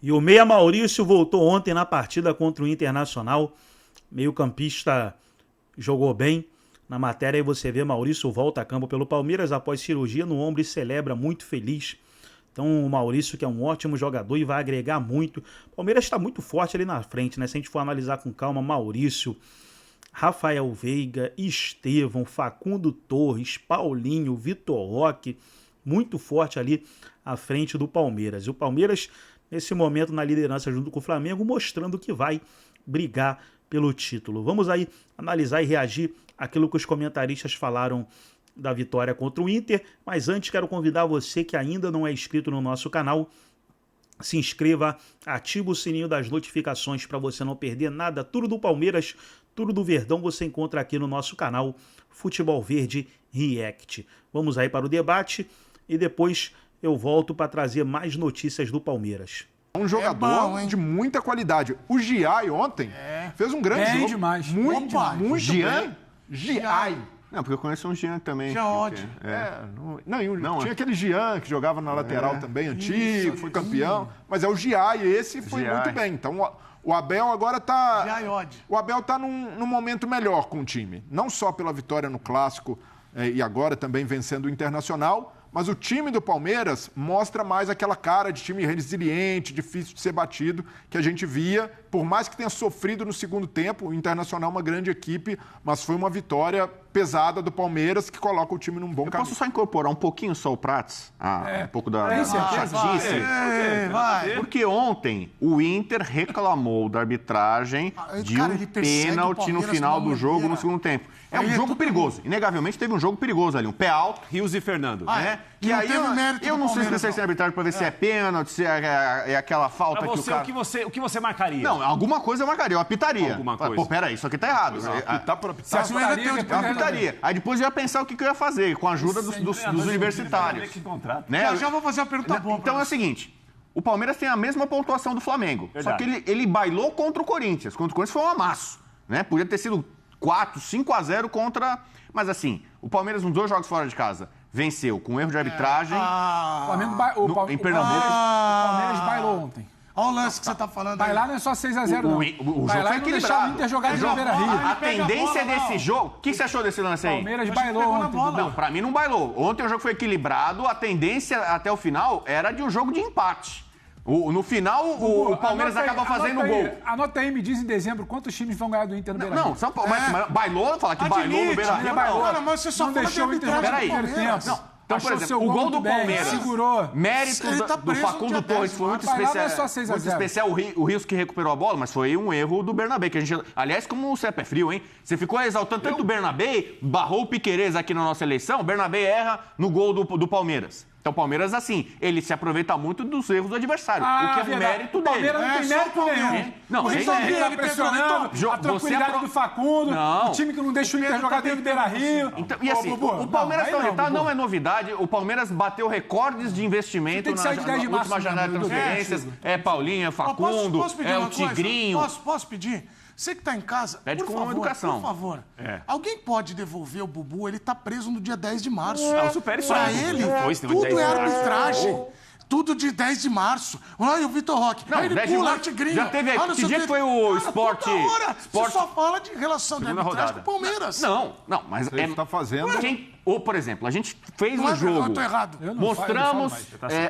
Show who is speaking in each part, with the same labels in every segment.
Speaker 1: E o meia Maurício voltou ontem na partida contra o Internacional. Meio-campista jogou bem. Na matéria aí você vê Maurício volta a campo pelo Palmeiras após cirurgia no ombro e celebra, muito feliz. Então o Maurício, que é um ótimo jogador e vai agregar muito. O Palmeiras está muito forte ali na frente, né? Se a gente for analisar com calma, Maurício, Rafael Veiga, Estevão, Facundo Torres, Paulinho, Vitor Roque, muito forte ali à frente do Palmeiras. E o Palmeiras, nesse momento, na liderança junto com o Flamengo, mostrando que vai brigar pelo título. Vamos aí analisar e reagir àquilo que os comentaristas falaram da vitória contra o Inter, mas antes quero convidar você que ainda não é inscrito no nosso canal, se inscreva, ativa o sininho das notificações para você não perder nada, tudo do Palmeiras, tudo do Verdão você encontra aqui no nosso canal Futebol Verde React. Vamos aí para o debate e depois eu volto para trazer mais notícias do Palmeiras.
Speaker 2: Um jogador de muita qualidade. O Giai ontem fez um grande jogo.
Speaker 3: Demais.
Speaker 2: Muito
Speaker 4: Gian?
Speaker 2: bem. Giai.
Speaker 4: Não, porque eu conheço um Gian também.
Speaker 2: Giode. Tinha aquele Gian que jogava na lateral também, antigo, foi campeão. Mas é o Giai, esse foi muito bem. Então o Abel agora tá... O Abel tá num momento melhor com o time. Não só pela vitória no Clássico e agora também vencendo o Internacional, mas o time do Palmeiras mostra mais aquela cara de time resiliente, difícil de ser batido, que a gente via, por mais que tenha sofrido no segundo tempo. O Internacional é uma grande equipe, mas foi uma vitória pesada do Palmeiras que coloca o time num bom caminho.
Speaker 4: Posso só incorporar um pouquinho só o Prats? Um pouco da chatice? Porque ontem o Inter reclamou da arbitragem de um pênalti no final do jogo, no segundo tempo. É um jogo perigoso. Inegavelmente teve um jogo perigoso ali. Um pé alto.
Speaker 5: Rios e Fernando.
Speaker 4: E aí eu não sei se vocês têm arbitragem para ver se é pênalti, se é aquela falta
Speaker 5: pra você,
Speaker 4: que
Speaker 5: o que você marcaria?
Speaker 4: Não, alguma coisa eu marcaria, eu apitaria.
Speaker 5: Alguma coisa.
Speaker 4: Pô, peraí, isso aqui tá errado.
Speaker 2: Você
Speaker 4: Eu apitaria. Aí depois eu ia pensar o que eu ia fazer, com a ajuda dos universitários.
Speaker 2: Eu já vou fazer uma pergunta boa.
Speaker 4: Então é o seguinte, o Palmeiras tem a mesma pontuação do Flamengo. Verdade. Só que ele bailou contra o Corinthians. Contra o Corinthians foi um amasso. Né? Podia ter sido 5-0 contra... Mas assim, o Palmeiras, nos 2 jogos fora de casa, venceu com erro de arbitragem. Em Pernambuco.
Speaker 3: O Palmeiras bailou ontem.
Speaker 2: Olha o lance que você tá falando.
Speaker 3: Bailar não é só 6-0, não.
Speaker 4: O jogo
Speaker 3: Bailar
Speaker 4: foi equilibrado.
Speaker 3: O Inter jogar de Beira-Rio.
Speaker 4: A tendência desse jogo... O que você achou desse lance aí?
Speaker 3: Palmeiras bailou ontem.
Speaker 4: Não, pra mim não bailou. Ontem o jogo foi equilibrado. A tendência até o final era de um jogo de empate. No final, o Palmeiras acaba fazendo o gol.
Speaker 3: Anota aí, me diz em dezembro quantos times vão ganhar do Inter no Beira-Rio.
Speaker 4: Não, São Paulo. Mas bailou? Falar que bailou no Beira-Rio, não.
Speaker 2: Mas você só
Speaker 3: deixou o Inter jogar no primeiro tempo.
Speaker 4: Não. Então, por exemplo, o gol do Palmeiras,
Speaker 3: segurou.
Speaker 4: Mérito do Facundo Torres foi muito especial. O Rios que recuperou a bola, mas foi um erro do Bernabé. Que a gente, aliás, como o CEP é frio, hein? Você ficou exaltando tanto o Bernabé, barrou o Piquerez aqui na nossa eleição, o Bernabé erra no gol do Palmeiras. Então o Palmeiras, assim, ele se aproveita muito dos erros do adversário, o que é mérito dele.
Speaker 3: O Palmeiras não tem mérito nenhum.
Speaker 4: Não,
Speaker 3: o Rios tá pressionando, a tranquilidade do Facundo, o time que não deixa o Inter jogar dentro do Beira-Rio.
Speaker 4: Então, e assim, o Palmeiras não é novidade, o Palmeiras bateu recordes de investimento na última janela de transferências. É Paulinho, é Facundo, é o Tigrinho.
Speaker 2: Posso pedir? Você que está em casa,
Speaker 4: pede
Speaker 2: por
Speaker 4: com
Speaker 2: favor,
Speaker 4: educação.
Speaker 2: Por favor, alguém pode devolver o Bubu? Ele está preso no dia 10 de março.
Speaker 5: Supere isso.
Speaker 2: Para ele, tudo é arbitragem. Tudo de 10 de março. Olha o Vitor Roque. Aí ele pula, o Tigrinho.
Speaker 4: Já teve aqui. Que dia que foi o esporte?
Speaker 2: Você só fala de relação de arbitragem com o Palmeiras.
Speaker 4: Não, mas
Speaker 2: ele está fazendo...
Speaker 4: Ou, por exemplo, a gente fez um jogo.
Speaker 2: Eu tô errado.
Speaker 4: Mostramos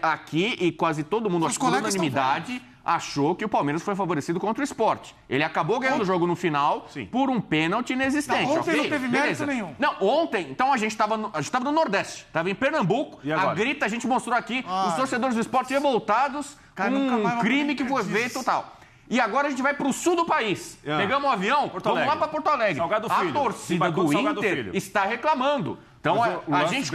Speaker 4: aqui e quase todo mundo, acho que por unanimidade, achou que o Palmeiras foi favorecido contra o Sport. Ele acabou ganhando o jogo no final por um pênalti inexistente.
Speaker 2: Não, ontem não teve mérito nenhum.
Speaker 4: Não, ontem, então a gente estava no Nordeste, estava em Pernambuco, a grita, a gente mostrou aqui, os torcedores do Sport revoltados com um crime que foi feito e tal. E agora a gente vai para o sul do país. Pegamos um avião, vamos lá para Porto Alegre. A torcida do Inter está reclamando. Então, a gente,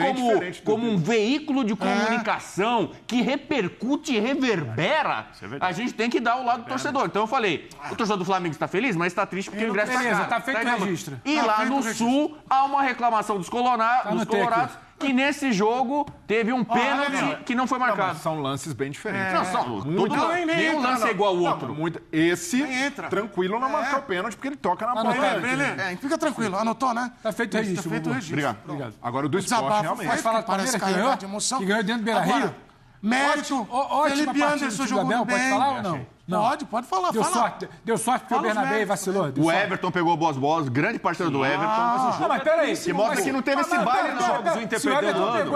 Speaker 4: como um veículo de comunicação que repercute e reverbera, a gente tem que dar o lado do torcedor. Então, eu falei, o torcedor do Flamengo está feliz, mas está triste porque o ingresso está caro.
Speaker 3: Está feito o registro.
Speaker 4: E lá no Sul, há uma reclamação dos colorados, que nesse jogo teve um pênalti que não foi marcado.
Speaker 2: São lances bem diferentes.
Speaker 4: Nenhum lance é igual ao outro.
Speaker 2: Esse, tranquilo, não marcou o pênalti porque ele toca na bola. Fica tranquilo, anotou, né?
Speaker 3: Está feito o registro.
Speaker 2: Obrigado. Agora o do Sport realmente.
Speaker 3: Mas fala, parece que ganhou? Que ganhou dentro do Beira-Rio?
Speaker 6: Mérito. Felipe Anderson jogou bem.
Speaker 3: Pode falar ou não?
Speaker 6: Pode falar.
Speaker 3: Deu sorte porque o Bernabé vacilou.
Speaker 4: O Everton pegou boas bolas, grande parceiro do Everton.
Speaker 3: Não, mas peraí.
Speaker 4: Que mostra que não teve esse baile nos jogos do Inter perdendo o ano.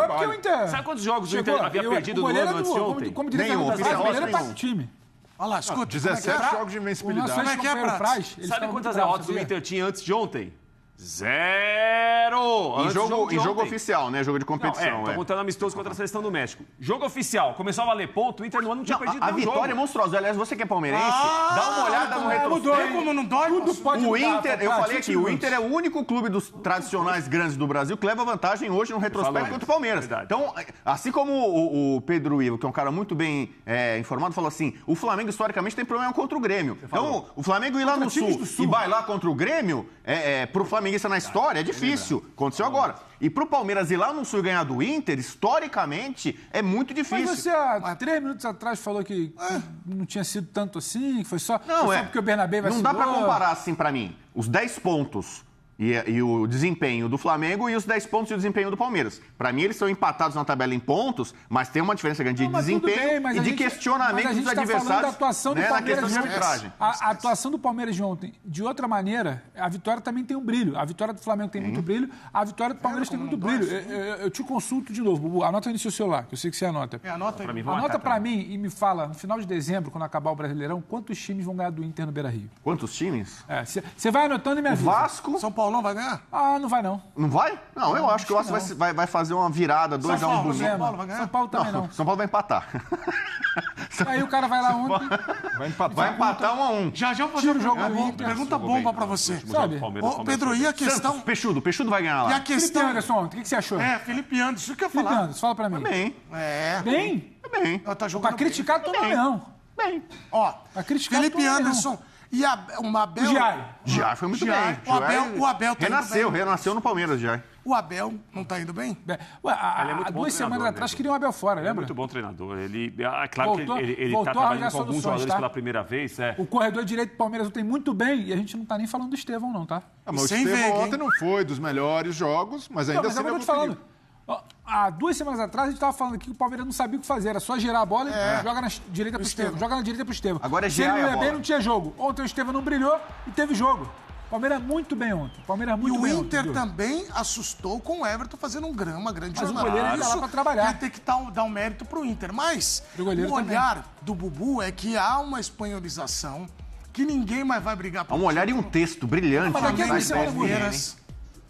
Speaker 5: Sabe quantos jogos o Inter havia perdido no ano antes de ontem?
Speaker 3: Nenhum,
Speaker 4: oficial
Speaker 3: nenhum. Time.
Speaker 6: Olha lá, escuta.
Speaker 2: 17 jogos de invencibilidade.
Speaker 6: Como é que é, Prats?
Speaker 5: Sabe quantas derrotas o Inter tinha antes de ontem? 0!
Speaker 4: Em jogo oficial, né? Jogo de competição.
Speaker 5: Tô contando amistoso contra a seleção do México. Jogo oficial. Começou a valer ponto, o Inter no ano não tinha perdido nenhum jogo.
Speaker 4: A vitória é monstruosa. Aliás, você que é palmeirense, dá uma olhada no retrospecto.
Speaker 6: Como não dói?
Speaker 3: Tudo pode
Speaker 4: O
Speaker 3: mudar,
Speaker 4: Inter, eu falei aqui, o Inter é o único clube dos tradicionais grandes do Brasil que leva vantagem hoje no retrospecto contra o Palmeiras.
Speaker 5: Verdade.
Speaker 4: Então, assim como o Pedro Ivo, que é um cara muito bem informado, falou assim, o Flamengo historicamente tem problema contra o Grêmio. Então, o Flamengo ir lá no Sul e bailar contra o Grêmio, pro flamenguista na história, é difícil. Aconteceu agora. E pro Palmeiras ir lá no Sul e ganhar do Inter, historicamente, é muito difícil.
Speaker 3: Mas você, há 3 minutos atrás, falou que não tinha sido tanto assim, que foi só porque o Bernabé vacilou.
Speaker 4: Não dá pra comparar assim pra mim. Os 10 pontos e o desempenho do Flamengo e os 10 pontos e o desempenho do Palmeiras. Pra mim, eles são empatados na tabela em pontos, mas tem uma diferença grande de desempenho e de questionamento dos adversários.
Speaker 3: Da atuação do Palmeiras
Speaker 4: de arbitragem.
Speaker 3: A atuação do Palmeiras de ontem, de outra maneira, a vitória também tem um brilho. A vitória do Flamengo tem muito brilho, a vitória do Palmeiras tem muito brilho. Eu te consulto de novo, Bubu, anota aí no seu celular, que eu sei que você anota.
Speaker 6: Anota aí.
Speaker 3: Anota pra mim e me fala, no final de dezembro, quando acabar o Brasileirão, quantos times vão ganhar do Inter no Beira-Rio?
Speaker 4: Quantos times?
Speaker 3: Você vai anotando e me avisa.
Speaker 4: Vasco.
Speaker 6: São Paulão vai ganhar?
Speaker 3: Não vai não.
Speaker 4: Não vai? Não, eu acho que o Vasco vai fazer uma virada, 2-1 bonito.
Speaker 6: São Paulo vai ganhar?
Speaker 3: São Paulo também não.
Speaker 4: São Paulo vai empatar.
Speaker 3: Aí o cara vai lá ontem.
Speaker 4: Vai empatar 1-1.
Speaker 6: Já vou fazer uma pergunta bomba pra você.
Speaker 3: Sabe?
Speaker 6: Ô, Pedro, e a questão...
Speaker 4: Peixudo vai ganhar lá.
Speaker 6: E a questão...
Speaker 3: Felipe Anderson ontem, o que você achou?
Speaker 6: Felipe Anderson, isso que eu ia
Speaker 3: Felipe
Speaker 6: falar.
Speaker 3: Anderson, fala pra mim.
Speaker 4: Bem.
Speaker 3: Bem?
Speaker 4: Bem.
Speaker 6: Tá jogando
Speaker 3: Pra criticar todo mundo não.
Speaker 4: Bem.
Speaker 6: Ó,
Speaker 3: Pra criticar
Speaker 6: Felipe
Speaker 3: todo mundo
Speaker 6: Anderson e o Abel...
Speaker 4: Já foi muito bem.
Speaker 6: O Abel tá indo bem.
Speaker 4: Renasceu no Palmeiras já.
Speaker 6: O Abel não tá indo bem?
Speaker 3: Há 2 semanas atrás queriam o Abel fora, lembra?
Speaker 5: Muito bom treinador. Claro que ele tá
Speaker 3: voltou a
Speaker 5: trabalhando
Speaker 3: arranjar
Speaker 5: com alguns
Speaker 3: soluções,
Speaker 5: jogadores
Speaker 3: tá?
Speaker 5: pela primeira vez.
Speaker 3: O corredor direito do Palmeiras tem muito bem e a gente não tá nem falando do Estevão, não, tá?
Speaker 2: Mas o
Speaker 6: Sem
Speaker 2: Estevão
Speaker 6: ver,
Speaker 2: ontem não foi dos melhores jogos, mas ainda assim
Speaker 3: Mas eu tô te falando. Há 2 semanas atrás a gente estava falando aqui que o Palmeiras não sabia o que fazer, era só girar a bola e joga na direita pro Estevão. Joga na direita pro Estevão.
Speaker 4: Agora é
Speaker 3: Se ele
Speaker 4: girar
Speaker 3: não
Speaker 4: a
Speaker 3: ia
Speaker 4: bola.
Speaker 3: bem, não tinha jogo. Ontem o Estevão não brilhou e teve jogo. O Palmeiras muito bem ontem.
Speaker 6: E o Inter também assustou com o Everton fazendo uma grande
Speaker 3: Mas
Speaker 6: jornada.
Speaker 3: o goleiro tá lá pra trabalhar.
Speaker 6: Vai ter que dar um mérito pro Inter. Mas
Speaker 3: O goleiro
Speaker 6: o olhar do Bubu é que há uma espanholização que ninguém mais vai brigar por
Speaker 4: Um olhar e um texto brilhante.
Speaker 3: Mas daqui a 2 semanas muda.
Speaker 6: Palmeiras.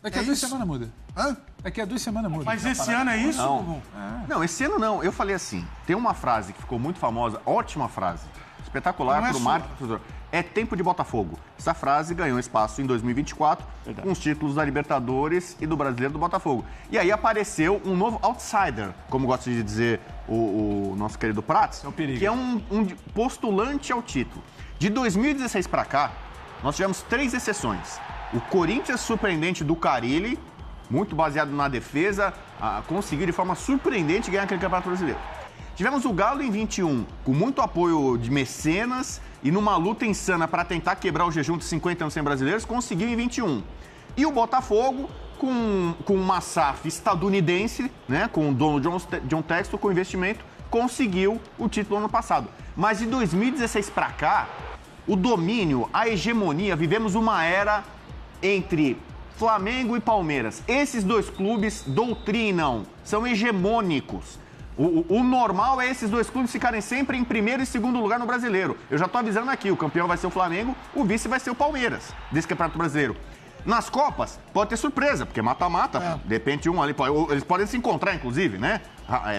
Speaker 3: Daqui a 2 semanas muda.
Speaker 6: Hã?
Speaker 3: Daqui a 2 semanas muda.
Speaker 6: Mas esse ano é isso, Bubu?
Speaker 4: Não, esse ano não. Eu falei assim, tem uma frase que ficou muito famosa, ótima frase, espetacular pro marketing. É tempo de Botafogo. Essa frase ganhou espaço em 2024 com os títulos da Libertadores e do Brasileiro do Botafogo. E aí apareceu um novo outsider, como gosta de dizer o nosso querido Prats, que é um postulante ao título. De 2016 para cá, nós tivemos 3 exceções. O Corinthians surpreendente do Carille, muito baseado na defesa, conseguiu de forma surpreendente ganhar aquele Campeonato Brasileiro. Tivemos o Galo em 21, com muito apoio de mecenas e numa luta insana para tentar quebrar o jejum de 50 anos sem brasileiros, conseguiu em 21. E o Botafogo, com uma SAF estadunidense, né, com o dono John Textor, com investimento, conseguiu o título ano passado. Mas de 2016 para cá, o domínio, a hegemonia, vivemos uma era entre Flamengo e Palmeiras. Esses 2 clubes doutrinam, são hegemônicos. O normal é esses 2 clubes ficarem sempre em primeiro e segundo lugar no Brasileiro. Eu já tô avisando aqui, o campeão vai ser o Flamengo, o vice vai ser o Palmeiras, desse Campeonato Brasileiro. Nas Copas, pode ter surpresa, porque mata-mata, de repente um ali, eles podem se encontrar, inclusive, né?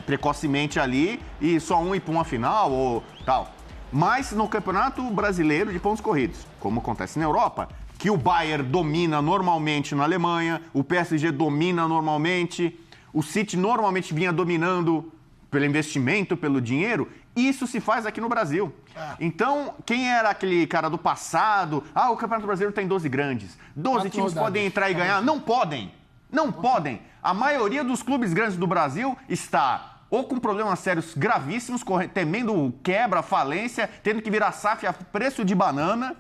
Speaker 4: Precocemente ali, e só um ir para uma final ou tal. Mas no Campeonato Brasileiro de pontos corridos, como acontece na Europa, que o Bayern domina normalmente na Alemanha, o PSG domina normalmente, o City normalmente vinha dominando pelo investimento, pelo dinheiro, isso se faz aqui no Brasil. Então, quem era aquele cara do passado, o Campeonato Brasileiro tem 12 grandes, 12 times podem entrar e ganhar. Não podem, não podem. A maioria dos clubes grandes do Brasil está ou com problemas sérios gravíssimos, temendo quebra, falência, tendo que virar SAF a preço de banana,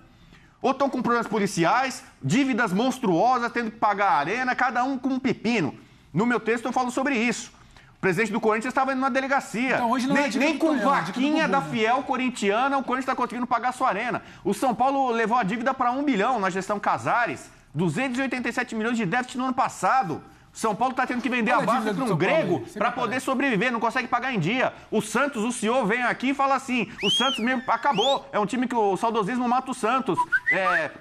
Speaker 4: ou estão com problemas policiais, dívidas monstruosas, tendo que pagar a arena, cada um com um pepino. No meu texto eu falo sobre isso. presidente do Corinthians estava indo na delegacia.
Speaker 3: Então, hoje não é
Speaker 4: nem com vaquinha da
Speaker 3: né?
Speaker 4: Fiel corintiana, o Corinthians está conseguindo pagar a sua arena. O São Paulo levou a dívida para 1 bilhão na gestão Casares. 287 milhões de déficit no ano passado. São Paulo está tendo que vender a base para um grego para poder sobreviver, não consegue pagar em dia. O Santos, o senhor vem aqui e fala assim, o Santos mesmo acabou, é um time que o saudosismo mata o Santos.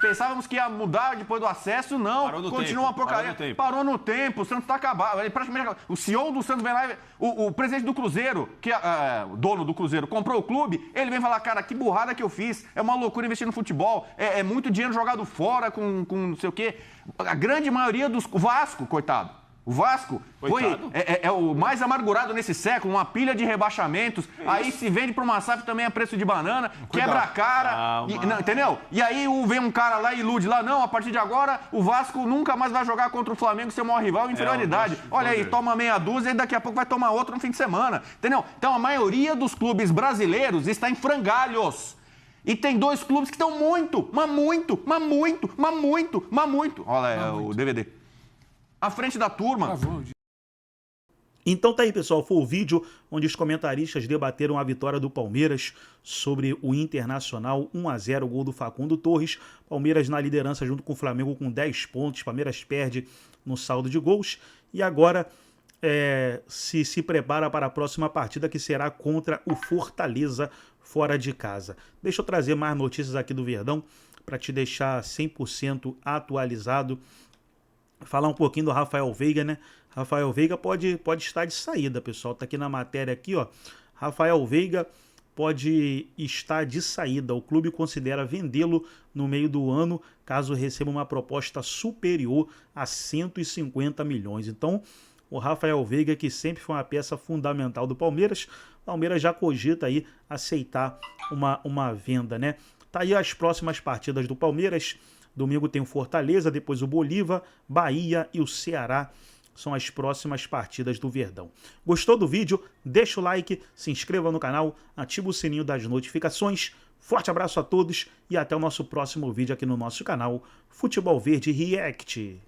Speaker 4: Pensávamos que ia mudar depois do acesso, não, continua uma porcaria. Parou no tempo, o Santos está acabado. Ele praticamente acabou. O CEO do Santos vem lá, o presidente do Cruzeiro, que é o dono do Cruzeiro, comprou o clube, ele vem falar, cara, que burrada que eu fiz, é uma loucura investir no futebol, é muito dinheiro jogado fora com não sei o quê. A grande maioria dos... O Vasco, coitado. O Vasco é o mais amargurado nesse século, uma pilha de rebaixamentos, aí se vende para uma SAF também a preço de banana, quebra a cara, entendeu? E aí vem um cara lá e ilude lá, não, a partir de agora o Vasco nunca mais vai jogar contra o Flamengo, seu maior rival, inferioridade. Olha aí, toma meia dúzia e daqui a pouco vai tomar outro no fim de semana, entendeu? Então a maioria dos clubes brasileiros está em frangalhos. E tem 2 clubes que estão muito. Olha o DVD. À frente da turma.
Speaker 1: Então tá aí, pessoal, foi o vídeo onde os comentaristas debateram a vitória do Palmeiras sobre o Internacional, 1-0, gol do Facundo Torres. Palmeiras na liderança junto com o Flamengo com 10 pontos, Palmeiras perde no saldo de gols e agora se prepara para a próxima partida que será contra o Fortaleza fora de casa. Deixa eu trazer mais notícias aqui do Verdão para te deixar 100% atualizado. Falar um pouquinho do Rafael Veiga, né? Rafael Veiga pode estar de saída, pessoal. Tá aqui na matéria aqui, ó. Rafael Veiga pode estar de saída. O clube considera vendê-lo no meio do ano, caso receba uma proposta superior a 150 milhões. Então, o Rafael Veiga, que sempre foi uma peça fundamental do Palmeiras, o Palmeiras já cogita aí aceitar uma venda, né? Tá aí as próximas partidas do Palmeiras. Domingo tem o Fortaleza, depois o Bolívar, Bahia e o Ceará. São as próximas partidas do Verdão. Gostou do vídeo? Deixa o like, se inscreva no canal, ativa o sininho das notificações. Forte abraço a todos e até o nosso próximo vídeo aqui no nosso canal Futebol Verde React.